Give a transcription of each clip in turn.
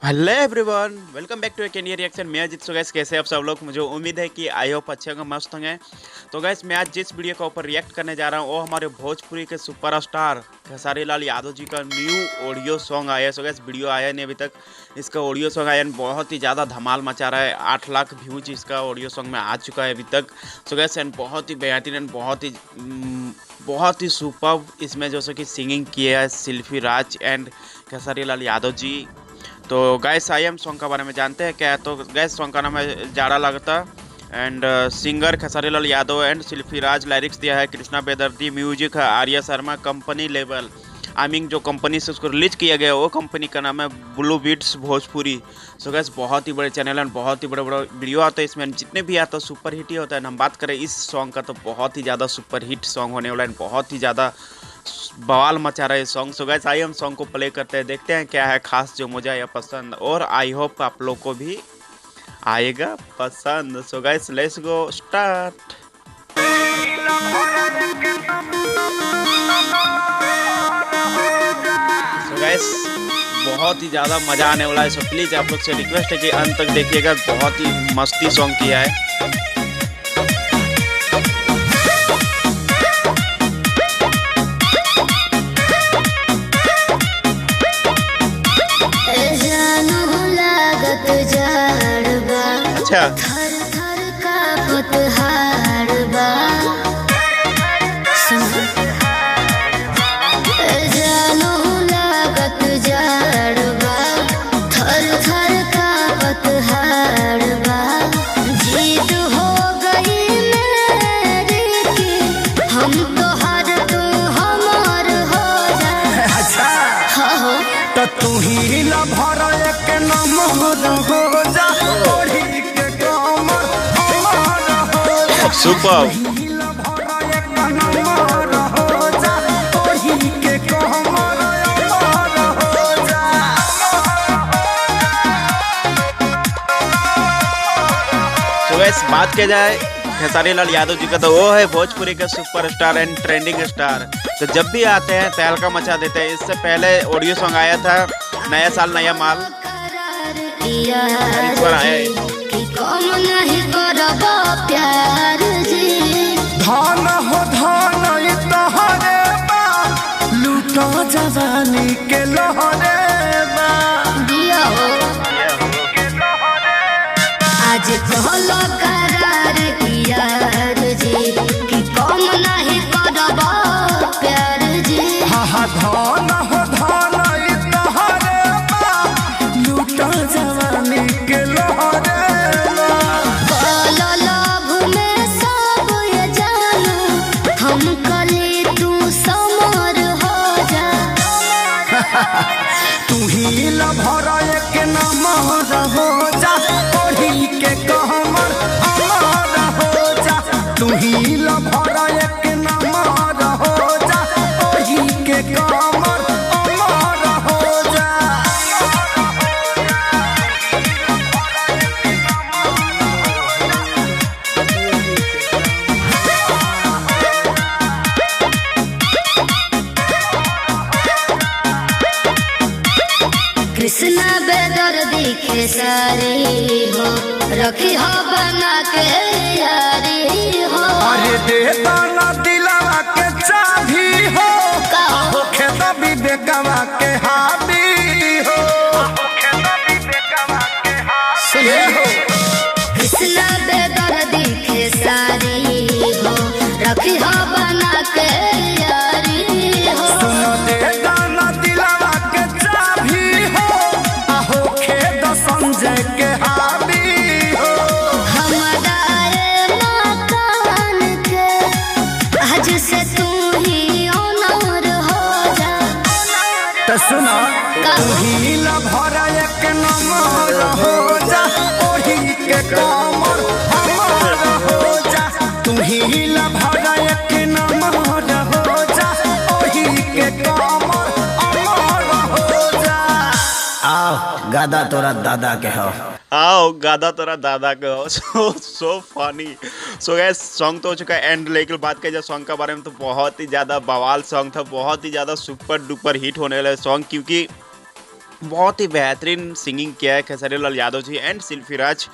Hello everyone, welcome back to Candia reaction. मैं अजीत। सो gas, कैसे आप सब लोग? मुझे उम्मीद है कि आई होप अच्छे होंगे, मस्त होंगे। तो गैस, मैं आज जिस वीडियो के ऊपर रिएक्ट करने जा रहा हूँ वो हमारे भोजपुरी के सुपरस्टार खेसारी लाल यादव जी का न्यू ऑडियो सॉन्ग आया है। सो गैस, वीडियो आया नहीं अभी तक, इसका ऑडियो सॉन्ग आया, बहुत ही ज़्यादा धमाल मचा रहा है। 8 लाख व्यूज इसका ऑडियो सॉन्ग में आ चुका है अभी तक। सो गैस, एंड बहुत ही बेहतरीन एंड बहुत ही सुपर इसमें जो सो कि सिंगिंग किया है शिल्पी राज एंड खेसारी लाल यादव जी। तो गैस, आई एम सॉन्ग के बारे में जानते हैं क्या है। तो गैस, सॉन्ग का नाम है जाड़ा लगता and singer Khesari Lal Yadav and Shilpi Raj. Lyrics दिया है कृष्णा बेदर्दी, म्यूजिक है Arya Sharma. Company level I mean जो कंपनी से उसको रिलीज किया गया वो कंपनी का नाम है blue beats Bhojpuri. So guys, बहुत ही बड़े चैनल है, बहुत ही बड़े बड़े वीडियो आते हैं इसमें, जितने भी आता है सुपर हिट ही होता है। हम बात करें इस सॉन्ग का तो बहुत ही ज़्यादा सुपर हिट सॉन्ग होने वाला है, बहुत ही ज़्यादा बवाल मचा रहा है सॉन्ग। सो गाइस, आइए हम सॉन्ग को प्ले करते हैं, देखते हैं क्या है खास जो मुझे आया पसंद, और आई होप आप लोग को भी आएगा पसंद। So guys, let's go start. So guys, बहुत ही ज़्यादा मज़ा आने वाला है। सो प्लीज़ आप लोग से रिक्वेस्ट है कि अंत तक देखिएगा, बहुत ही मस्ती सॉन्ग किया है। अच्छा, थर थर कांपत हाड़बा जानो लागत जाड़बा, थर थर कांपत हाड़बा। जीत हो गई मेरी कि हम तो हर तू हमार हो जा। अच्छा, हो तो तू ही ला भर एक नंबर हो जा, ओढ़ी के कमर हमार हो जा। सुपर। तू ही ला भर एक नंबर हो जा, ओढ़ी के कमर हमार हो जा। तो वैसे बात किया जाए खेसारी लाल यादव जी का, तो वो है भोजपुरी के सुपरस्टार एंड ट्रेंडिंग स्टार। तो जब भी आते हैं तहलका मचा देते हैं। इससे पहले ऑडियो सॉन्ग आया था नया साल नया माल, इस बार आया है। कि कम नहीं करबा प्यार जी। धान हो धान ये तोहरे बा, लूटो जवानी के लहरे बा। दिया हो आज कहलो करार यार जी, कि कम नहीं करबा प्यार जी। हा हा, धान हो धान ये तोहरे बा, लूटो जवानी के लहरे बा। बोलो लोभ में सब ये जानू, हम कली तू समर हो जा। तू ही ला भर एक नंबर हो जा, ओढ़ी के कहमर अमर हो जा। तू ही ला भर एक नंबर हो जा, ओढ़ी के कहमर अमर हो जा। कृष्णा बेदर दिखे सारी हो, रखी हो बना के यारी हो। अरे देता ना दिलवा के चाभी हो, का हो खेत विवेकवा के हाबी हो। सुने हो कृष्णा बेदर दिखे सारी हो, रखी हो बना के यारी हो। सुनो देता ना दिलवा के चाभी हो, हो खेत संजय के हाबी हो। हमारा ये मकान के आज से तू ही ओनर हो जा। तो सुनो, का तू ही ला भर एक नंबर हो जा, ओढ़ी के कमर हमार हो जा। तू ही ला भर एक नंबर हो जा, ओढ़ी के कमर हमार हो जा। आओ गादा तोरा दादा के हो। आओ गादा तोरा दादा के हो। So funny. सो गैस, सॉन्ग तो हो चुका है एंड, लेकिन बात किया जाए सॉन्ग के बारे में तो बहुत ही ज़्यादा बवाल सॉन्ग था, बहुत ही ज़्यादा सुपर डुपर हिट होने वाला सॉन्ग, क्योंकि बहुत ही बेहतरीन सिंगिंग किया है Khesari Lal Yadav ji and Shilpi Raj.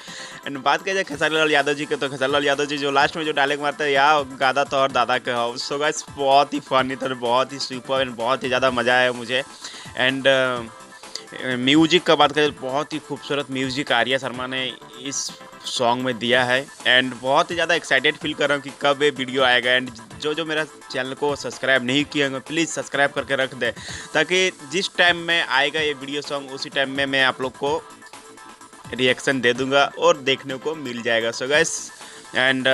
And बात किया जाए खेसारी लाल यादव जी के, तो खेसारी लाल यादव जी जो लास्ट में जो डायलॉग मारते हैं, या गादा तो और दादा के हो, सो गाइस बहुत ही फनी था, बहुत ही सुपर एंड बहुत ही ज़्यादा मज़ा आया मुझे। एंड म्यूजिक का बात करें, बहुत ही खूबसूरत म्यूजिक आर्या शर्मा ने इस सॉन्ग में दिया है। एंड बहुत ही ज़्यादा एक्साइटेड फील कर रहा हूँ कि कब ये वीडियो आएगा। एंड जो मेरा चैनल को सब्सक्राइब नहीं किए होंगे प्लीज़ सब्सक्राइब करके रख दें, ताकि जिस टाइम में आएगा ये वीडियो सॉन्ग उसी टाइम में मैं आप लोग को रिएक्शन दे दूंगा और देखने को मिल जाएगा। सो गाइस एंड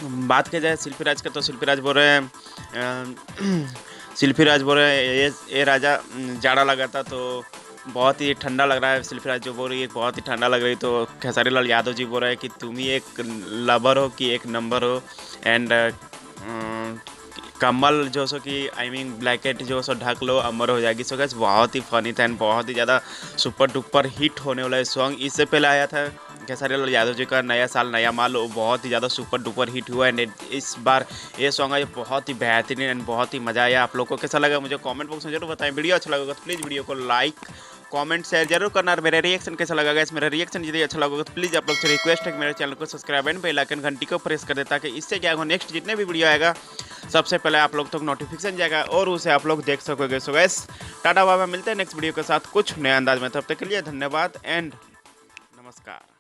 बात की जाए शिल्पी राज का, तो शिल्पी राज बोल रहे हैं शिल्पी राज बोल रहे हैं ये राजा जाड़ा लगा था तो बहुत ही ठंडा लग रहा है। शिल्पी राज जो बोल रही है बहुत ही ठंडा लग रही, तो खेसारी लाल यादव जी बोल रहे हैं कि तुम ही एक लवर हो कि एक नंबर हो। एंड कमल जो सो कि आई मीन ब्लैकेट जो सो ढक लो अमर हो जाएगी। सो गाइस बहुत ही फनी था एंड बहुत ही ज़्यादा सुपर डुपर हिट होने वाला सॉन्ग। इससे पहले आया था खेसारी लाल यादव जी का नया साल नया माल, वो बहुत ही ज़्यादा सुपर डुपर हिट हुआ। एंड इस बार ये सॉन्ग है बहुत ही बेहतरीन एंड बहुत ही मज़ा आया। आप लोग को कैसा लगा मुझे कमेंट बॉक्स में जरूर बताएं। वीडियो अच्छा लगा तो प्लीज़ वीडियो को लाइक कमेंट शेयर जरूर करना। और मेरा रिएक्शन कैसा लगा गाइस, मेरा रिएक्शन यदि अच्छा लगा तो प्लीज़ आप लोग से रिक्वेस्ट है कि मेरे चैनल को सब्सक्राइब एंड बेल आइकन घंटी को प्रेस कर दे, ताकि इससे क्या होगा नेक्स्ट जितने भी वीडियो आएगा सबसे पहले आप लोग तक नोटिफिकेशन जाएगा और उसे आप लोग देख सकोगे। सो गाइस टाटा बाबा, मिलते हैं नेक्स्ट वीडियो के साथ कुछ नए अंदाज में। तब तक के लिए धन्यवाद एंड नमस्कार।